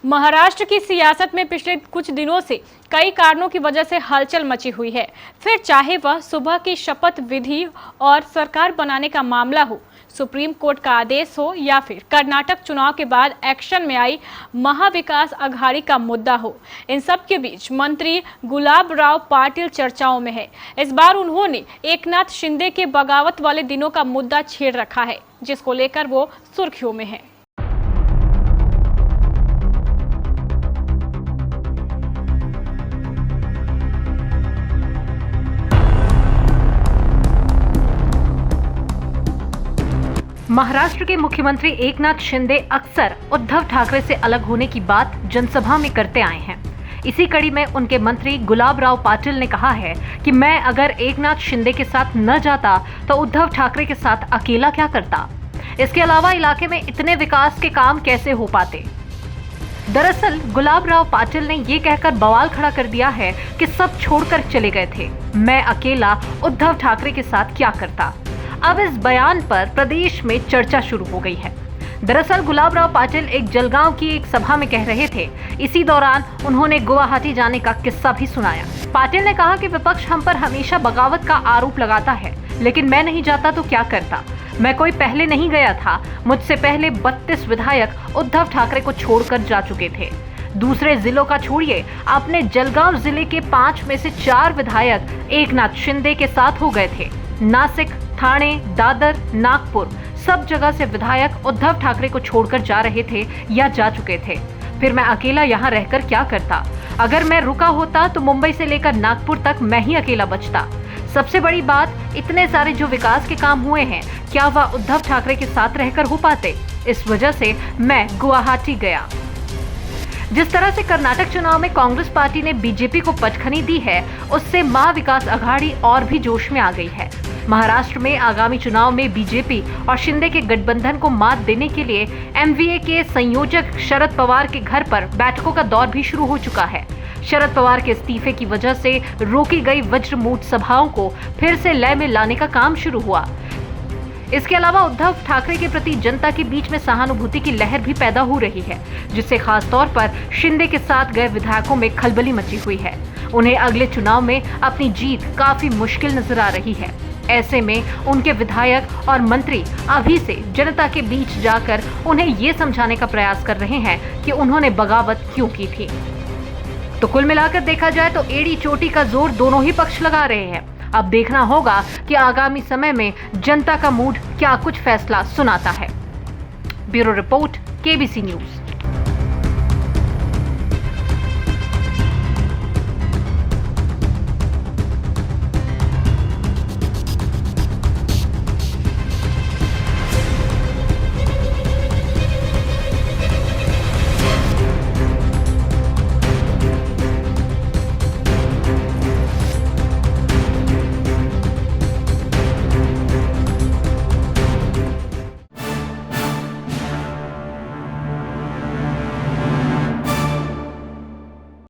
महाराष्ट्र की सियासत में पिछले कुछ दिनों से कई कारणों की वजह से हलचल मची हुई है। फिर चाहे वह सुबह की शपथ विधि और सरकार बनाने का मामला हो, सुप्रीम कोर्ट का आदेश हो या फिर कर्नाटक चुनाव के बाद एक्शन में आई महाविकास अघाड़ी का मुद्दा हो, इन सब के बीच मंत्री गुलाब राव पाटिल चर्चाओं में है। इस बार उन्होंने एकनाथ शिंदे के बगावत वाले दिनों का मुद्दा छेड़ रखा है, जिसको लेकर वो सुर्खियों में है। महाराष्ट्र के मुख्यमंत्री एकनाथ शिंदे अक्सर उद्धव ठाकरे से अलग होने की बात जनसभा में करते आए हैं। इसी कड़ी में उनके मंत्री गुलाब राव पाटिल ने कहा है कि मैं अगर एकनाथ शिंदे के साथ न जाता तो उद्धव ठाकरे के साथ अकेला क्या करता। इसके अलावा इलाके में इतने विकास के काम कैसे हो पाते। दरअसल गुलाब राव पाटिल ने ये कहकर बवाल खड़ा कर दिया है कि सब छोड़कर चले गए थे, मैं अकेला उद्धव ठाकरे के साथ क्या करता। अब इस बयान पर प्रदेश में चर्चा शुरू हो गई है। दरअसल गुलाब राव पाटिल एक जलगांव की एक सभा में कह रहे थे। इसी दौरान उन्होंने गुवाहाटी जाने का किस्सा भी सुनाया। पाटिल ने कहा कि विपक्ष हम पर हमेशा बगावत का आरोप लगाता है, लेकिन मैं नहीं जाता तो क्या करता। मैं कोई पहले नहीं गया था, मुझसे पहले 32 विधायक उद्धव ठाकरे को छोड़कर जा चुके थे। दूसरे जिलों का छोड़िए, अपने जलगांव जिले के 5 में से 4 विधायक एकनाथ शिंदे के साथ हो गए थे। नासिक, ठाणे, दादर, नागपुर सब जगह से विधायक उद्धव ठाकरे को छोड़कर जा रहे थे या जा चुके थे। फिर मैं अकेला यहाँ रहकर क्या करता। अगर मैं रुका होता तो मुंबई से लेकर नागपुर तक मैं ही अकेला बचता। सबसे बड़ी बात, इतने सारे जो विकास के काम हुए हैं, क्या वह उद्धव ठाकरे के साथ रहकर हो पाते। इस वजह से मैं गुवाहाटी गया। जिस तरह से कर्नाटक चुनाव में कांग्रेस पार्टी ने बीजेपी को पटखनी दी है, उससे महाविकास अघाड़ी और भी जोश में आ गई है। महाराष्ट्र में आगामी चुनाव में बीजेपी और शिंदे के गठबंधन को मात देने के लिए एमवीए के संयोजक शरद पवार के घर पर बैठकों का दौर भी शुरू हो चुका है। शरद पवार के इस्तीफे की वजह से रोकी गई वज्रमूठ सभाओं को फिर से लय में लाने का काम शुरू हुआ। इसके अलावा उद्धव ठाकरे के प्रति जनता के बीच में सहानुभूति की लहर भी पैदा हो रही है, जिससे खास तौर पर शिंदे के साथ गए विधायकों में खलबली मची हुई है। उन्हें अगले चुनाव में अपनी जीत काफी मुश्किल नजर आ रही है। ऐसे में उनके विधायक और मंत्री अभी से जनता के बीच जाकर उन्हें ये समझाने का प्रयास कर रहे हैं कि उन्होंने बगावत क्यों की थी। तो कुल मिलाकर देखा जाए तो एड़ी चोटी का जोर दोनों ही पक्ष लगा रहे हैं। अब देखना होगा कि आगामी समय में जनता का मूड क्या कुछ फैसला सुनाता है। Bureau report, KBC news.